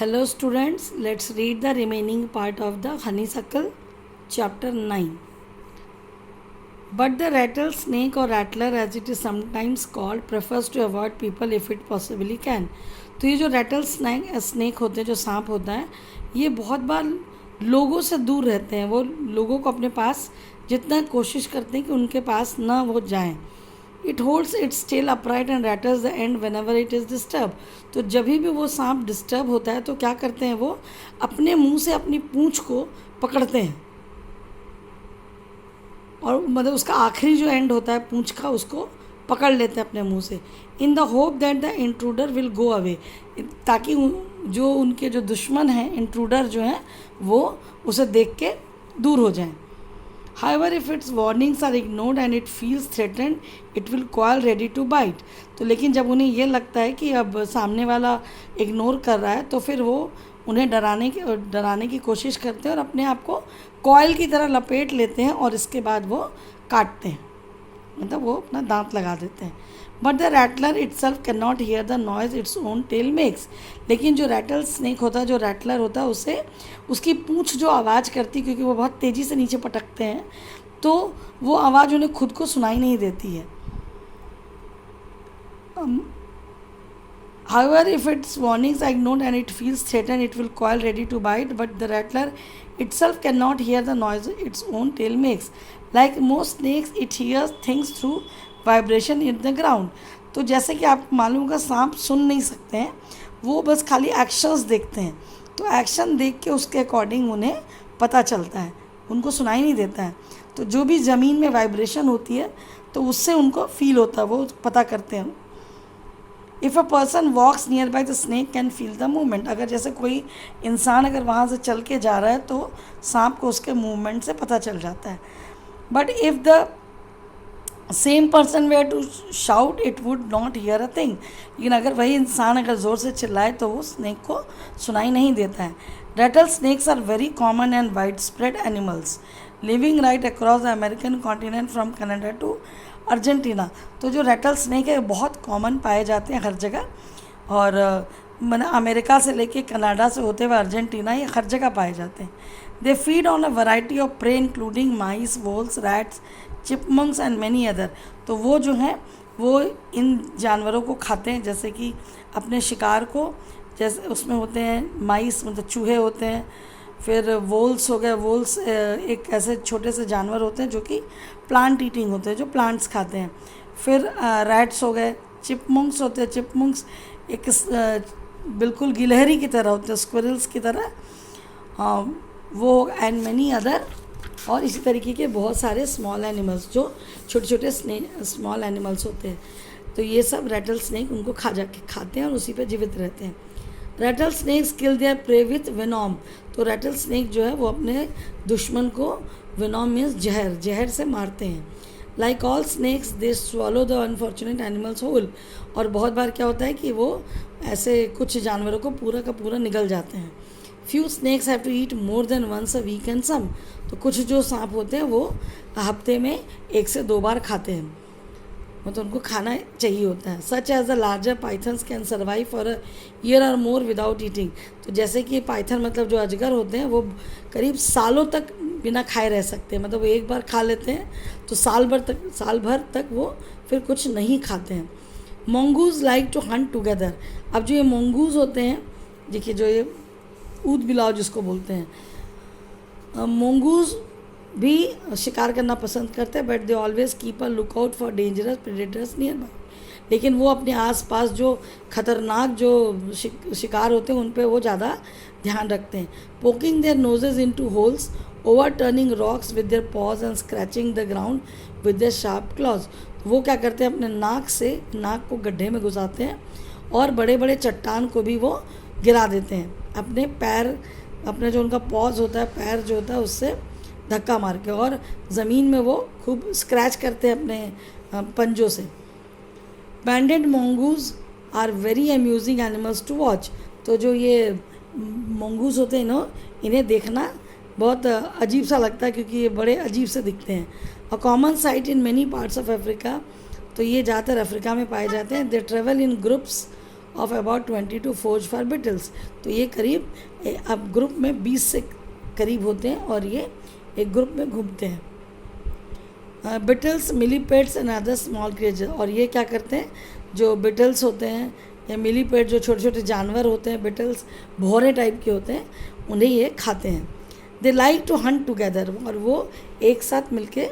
Hello students, let's read the remaining part of the honeysuckle chapter 9. But the rattlesnake or rattler as it is sometimes called prefers to avoid people if it possibly can. तो ये जो rattle snake होते हैं, जो सांप होता है, ये बहुत बार लोगों से दूर रहते हैं. वो लोगों को अपने पास जितना कोशिश करते हैं कि उनके पास ना वो जाएं. It holds its tail upright and rattles the end whenever it is disturb. तो जब भी वो सांप डिस्टर्ब होता है तो क्या करते हैं, वो अपने मुंह से अपनी पूंछ को पकड़ते हैं और मतलब उसका आखिरी जो एंड होता है पूंछ का, उसको पकड़ लेते हैं अपने मुंह से. In the hope that the intruder will go away, ताकि जो उनके जो दुश्मन हैं, इंट्रूडर जो हैं, वो उसे देख के दूर हो जाएं. However, if its warnings are ignored and it feels threatened, it will coil ready to bite. तो लेकिन जब उन्हें ये लगता है कि अब सामने वाला इग्नोर कर रहा है, तो फिर वो उन्हें डराने की कोशिश करते हैं और अपने आप को कॉयल की तरह लपेट लेते हैं और इसके बाद वो काटते हैं, मतलब वो अपना दांत लगा देते हैं. But the rattler itself cannot hear the noise its own tail makes. लेकिन जो रैटल स्नेक होता है, जो रैटलर होता है, उसे उसकी पूंछ जो आवाज़ करती, क्योंकि वो बहुत तेज़ी से नीचे पटकते हैं, तो वो आवाज़ उन्हें खुद को सुनाई नहीं देती है. However, if its warnings are ignored and it feels threatened, it will coil ready to bite. But the rattler itself cannot hear the noise its own tail makes. Like most snakes, it hears things through vibration in the ground. तो जैसे कि आपको मालूम होगा, सांप सुन नहीं सकते हैं, वो बस खाली एक्शंस देखते हैं. तो एक्शन देख के उसके अकॉर्डिंग उन्हें पता चलता है, उनको सुनाई नहीं देता है. तो जो भी ज़मीन में वाइब्रेशन होती है तो उससे उनको फील होता है, वो पता करते हैं. If a person walks near by the snake can feel the movement. अगर जैसे कोई इंसान अगर वहाँ से चल के जा रहा है तो सांप को उसके मूवमेंट से पता चल जाता है. But if the same person were to shout it would not hear a thing. लेकिन अगर वही इंसान अगर ज़ोर से चिल्लाए तो वो स्नेक को सुनाई नहीं देता है. Rattlesnakes are very common and widespread animals living right across the American continent from Canada to Argentina. तो जो रैटल स्नेक है बहुत कॉमन पाए जाते हैं हर जगह, और मैंने अमेरिका से लेके कनाडा से होते हुए अर्जेंटीना, ये हर जगह पाए जाते हैं. They feed on a variety of prey including mice, voles, rats, chipmunks and many other. तो वो जो हैं वो इन जानवरों को खाते हैं, जैसे कि अपने शिकार को, जैसे उसमें होते हैं माइस, मतलब चूहे होते हैं, फिर वोल्स हो गए. वोल्स एक ऐसे छोटे से जानवर होते हैं जो कि प्लांट ईटिंग होते हैं, जो प्लांट्स खाते हैं. फिर रैट्स हो गए. चिपमंक्स होते हैं. चिपमंक्स एक बिल्कुल गिलहरी की तरह होते हैं, स्क्विरल्स की तरह. वो एंड मैनी अदर, और इसी तरीके के बहुत सारे स्मॉल एनिमल्स जो छोटे छोटे स्मॉल एनिमल्स होते हैं. तो ये सब रैटल स्नेक उनको खाते हैं और उसी पे जीवित रहते हैं. Rattlesnakes kill their prey with venom. तो रैटल स्नेक जो है वो अपने दुश्मन को, वेनॉम मीन्स जहर से मारते हैं. Like all snakes they swallow the unfortunate animals whole. और बहुत बार क्या होता है कि वो ऐसे कुछ जानवरों को पूरा का पूरा निगल जाते हैं. Few snakes have to eat more than once a week and some. तो कुछ जो सांप होते हैं वो हफ्ते में 1 से 2 बार खाते हैं, मतलब उनको खाना चाहिए होता है. Such as the larger pythons can survive for a year or more without eating. तो जैसे कि पाइथन मतलब जो अजगर होते हैं वो करीब सालों तक बिना खाए रह सकते हैं, मतलब वो एक बार खा लेते हैं तो साल भर तक वो फिर कुछ नहीं खाते हैं. Mongoose like to hunt together. अब जो ये मोंगूज होते हैं, देखिए जो ये ऊद बिलाव जिसको बोलते हैं, मोंगूज भी शिकार करना पसंद करते हैं. But they always keep a lookout for dangerous predators near by. लेकिन वो अपने आसपास जो खतरनाक जो शिकार होते हैं उन पे वो ज़्यादा ध्यान रखते हैं. Poking their noses into holes, overturning rocks with their paws and scratching the ground with their sharp claws. वो क्या करते हैं, अपने नाक को गड्ढे में घुसाते हैं और बड़े बड़े चट्टान को भी वो गिरा देते हैं अपने पैर, अपने जो उनका पॉज होता है, पैर जो होता है, उससे धक्का मार के, और ज़मीन में वो खूब स्क्रैच करते हैं अपने पंजों से. Banded mongoose are very amusing animals to watch. तो जो ये मोंगूज होते हैं ना, इन्हें देखना बहुत अजीब सा लगता है क्योंकि ये बड़े अजीब से दिखते हैं. A common site in many parts of Africa. तो ये ज़्यादातर अफ्रीका में पाए जाते हैं. They travel in groups of about 20 to forage for beetles। तो ये करीब अब ग्रुप में 20 से करीब होते हैं और ये एक ग्रुप में घूमते हैं। Beetles, millipedes and other small creature. और ये क्या करते हैं, जो बिटल्स होते हैं या मिलीपेड, जो छोटे छोटे जानवर होते हैं, बिटल्स भौरे टाइप के होते हैं, उन्हें ये खाते हैं। They like to hunt together, और वो एक साथ मिलके